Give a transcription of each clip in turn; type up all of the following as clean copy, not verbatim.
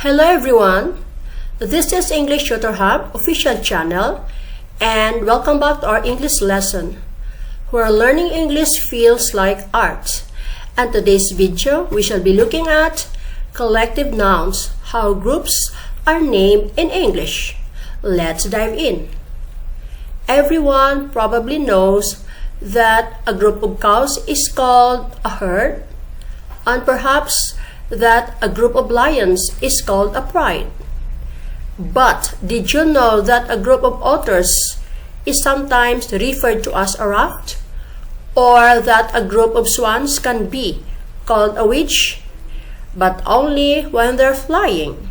Hello everyone, this is English Tutor Hub official channel and welcome back to our English lesson where learning English feels like art. And today's video we shall be looking at collective nouns, how groups are named in English. Let's dive in. Everyone probably knows that a group of cows is called a herd, and perhaps that a group of lions is called a pride. But did you know that a group of otters is sometimes referred to as a raft? Or that a group of swans can be called a wedge, but only when they're flying?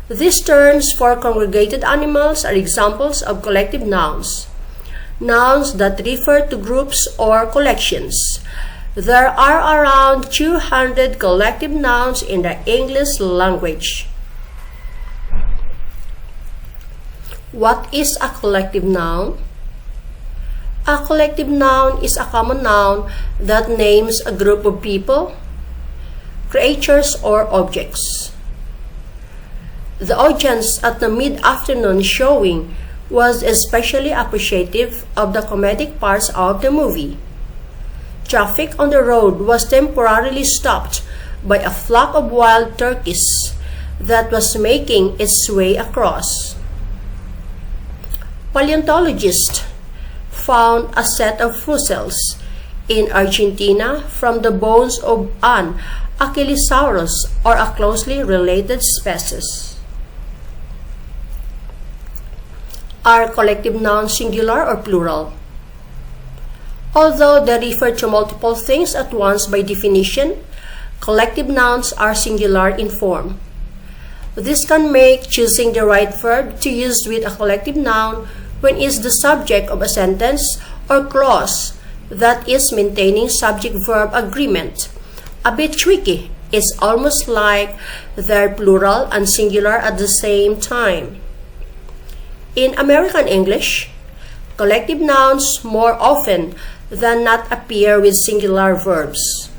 These terms for congregated animals are examples of collective nouns, nouns that refer to groups or collections. There are around 200 collective nouns in the English language. What is a collective noun? A collective noun is a common noun that names a group of people, creatures, or objects. The audience at the mid-afternoon showing was especially appreciative of the comedic parts of the movie. Traffic on the road was temporarily stopped by a flock of wild turkeys that was making its way across. Paleontologists found a set of fossils in Argentina from the bones of an Ankylosaurus, or a closely related species. Are collective nouns singular or plural? Although they refer to multiple things at once by definition, collective nouns are singular in form. This can make choosing the right verb to use with a collective noun when it is the subject of a sentence or clause that is maintaining subject-verb agreement a bit tricky. It's almost like they're plural and singular at the same time. In American English, collective nouns more often than not appear with singular verbs.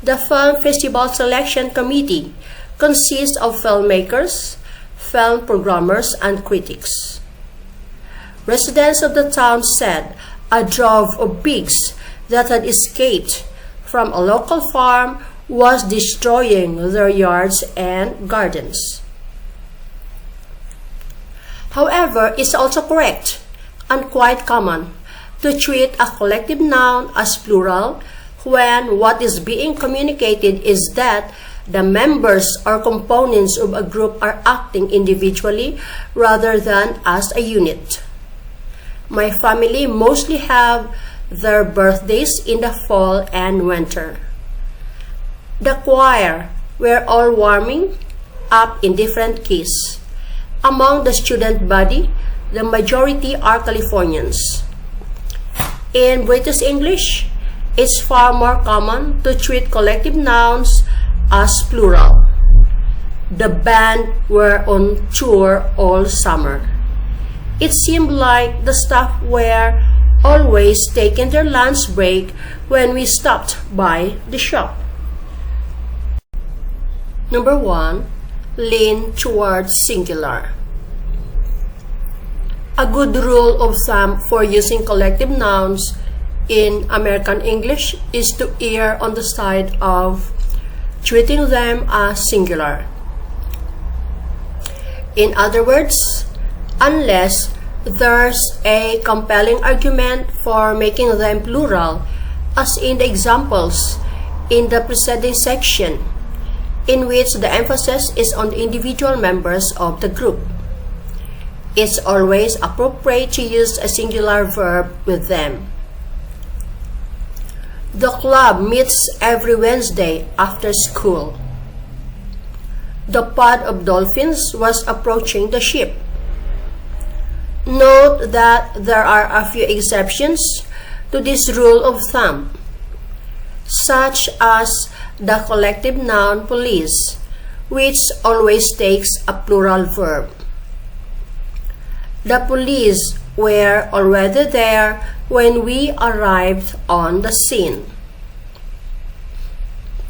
The Film Festival Selection Committee consists of filmmakers, film programmers, and critics. Residents of the town said a drove of pigs that had escaped from a local farm was destroying their yards and gardens. However, it's also correct and quite common to treat a collective noun as plural when what is being communicated is that the members or components of a group are acting individually rather than as a unit. My family mostly have their birthdays in the fall and winter. The choir were all warming up in different keys. Among the student body, the majority are Californians. In British English, it's far more common to treat collective nouns as plural. The band were on tour all summer. It seemed like the staff were always taking their lunch break when we stopped by the shop. Number 1. Lean towards singular. A good rule of thumb for using collective nouns in American English is to err on the side of treating them as singular. In other words, unless there's a compelling argument for making them plural, as in the examples in the preceding section, in which the emphasis is on the individual members of the group. It's always appropriate to use a singular verb with them. The club meets every Wednesday after school. The pod of dolphins was approaching the ship. Note that there are a few exceptions to this rule of thumb, such as the collective noun police, which always takes a plural verb. The police were already there when we arrived on the scene.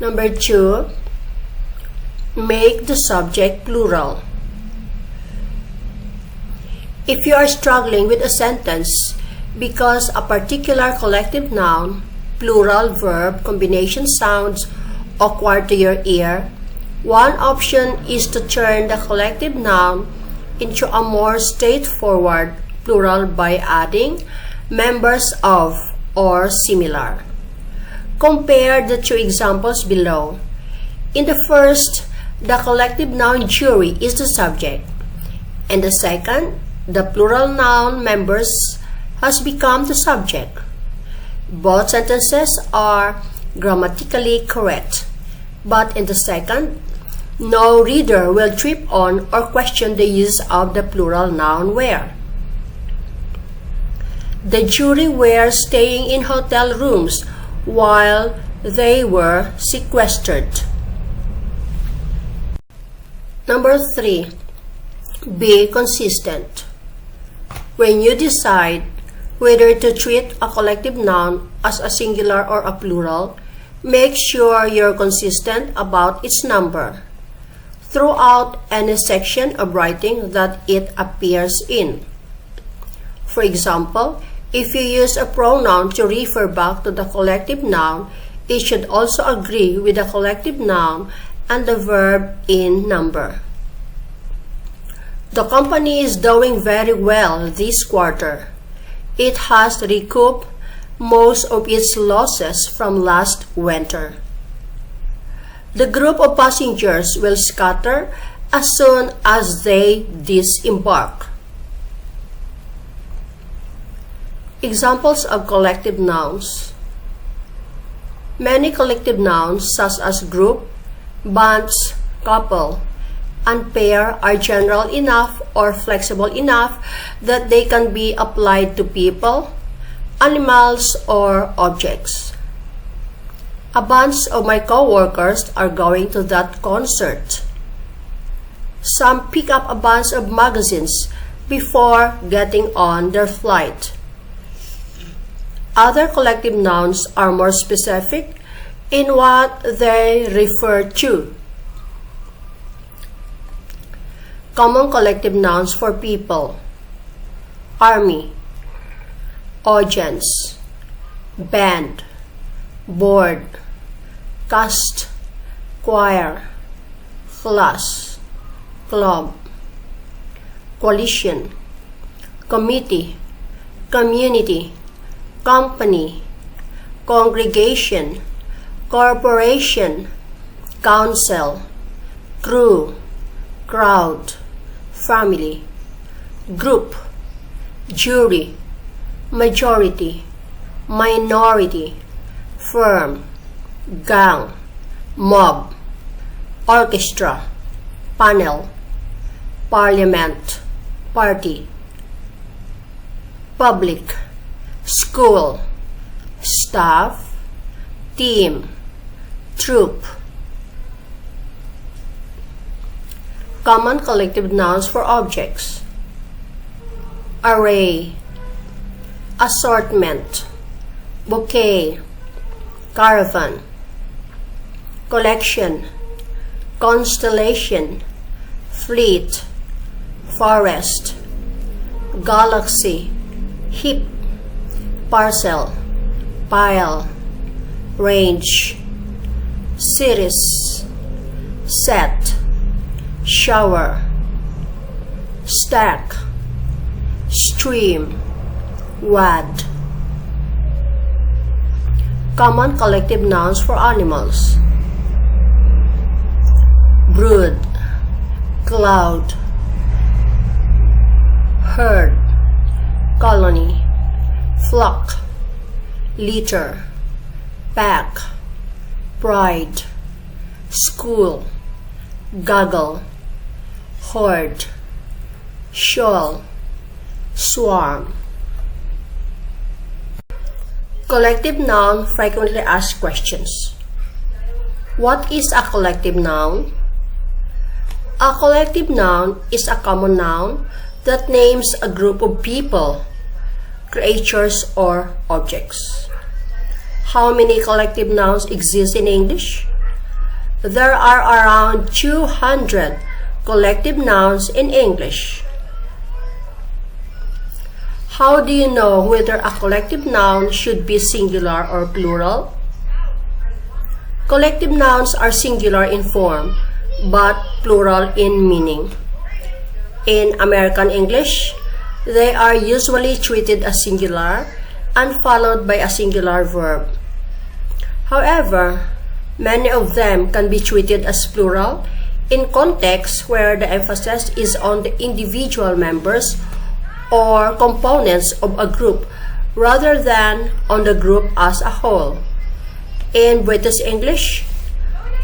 Number 2. make the subject plural. If you are struggling with a sentence because a particular collective noun, plural verb combination sounds awkward to your ear, one option is to turn the collective noun into a more straightforward plural by adding members of or similar. Compare the two examples below. In the first, the collective noun jury is the subject. In the second, the plural noun members has become the subject. Both sentences are grammatically correct, but in the second, no reader will trip on or question the use of the plural noun where. The jury were staying in hotel rooms while they were sequestered. Number 3. Be consistent. When you decide whether to treat a collective noun as a singular or a plural, make sure you're consistent about its number throughout any section of writing that it appears in. For example, if you use a pronoun to refer back to the collective noun, it should also agree with the collective noun and the verb in number. The company is doing very well this quarter. It has recouped most of its losses from last winter. The group of passengers will scatter as soon as they disembark. Examples of collective nouns. Many collective nouns such as group, bunch, couple, and pair are general enough or flexible enough that they can be applied to people, animals, or objects. A bunch of my co-workers are going to that concert. Some pick up a bunch of magazines before getting on their flight. Other collective nouns are more specific in what they refer to. Common collective nouns for people: army, audience, band, board, cast, choir, class, club, coalition, committee, community, company, congregation, corporation, council, crew, crowd, family, group, jury, majority, minority, firm, gang, mob, orchestra, panel, parliament, party, public, school, staff, team, troop. Common collective nouns for objects: array, assortment, bouquet, caravan, collection, constellation, fleet, forest, galaxy, heap, parcel, pile, range, series, set, shower, stack, stream, wad. Common collective nouns for animals: brood, cloud, herd, colony, flock, litter, pack, pride, school, gaggle, horde, shoal, swarm. Collective noun frequently asked questions. What is a collective noun? A collective noun is a common noun that names a group of people, creatures, or objects. How many collective nouns exist in English? there are around 200 collective nouns in English. How do you know whether a collective noun should be singular or plural? Collective nouns are singular in form, but plural in meaning. In American English, they are usually treated as singular and followed by a singular verb. However, many of them can be treated as plural in contexts where the emphasis is on the individual members or components of a group rather than on the group as a whole. In British English,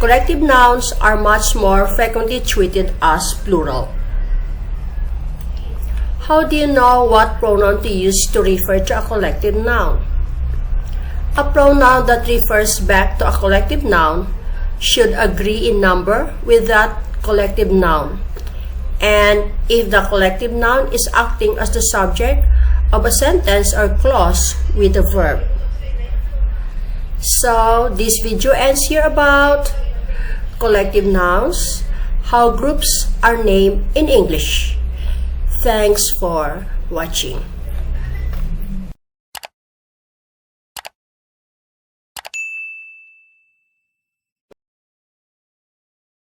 collective nouns are much more frequently treated as plural. How do you know what pronoun to use to refer to a collective noun? A pronoun that refers back to a collective noun should agree in number with that collective noun, and if the collective noun is acting as the subject of a sentence or clause with a verb. So, this video ends here about collective nouns, how groups are named in English. Thanks for watching.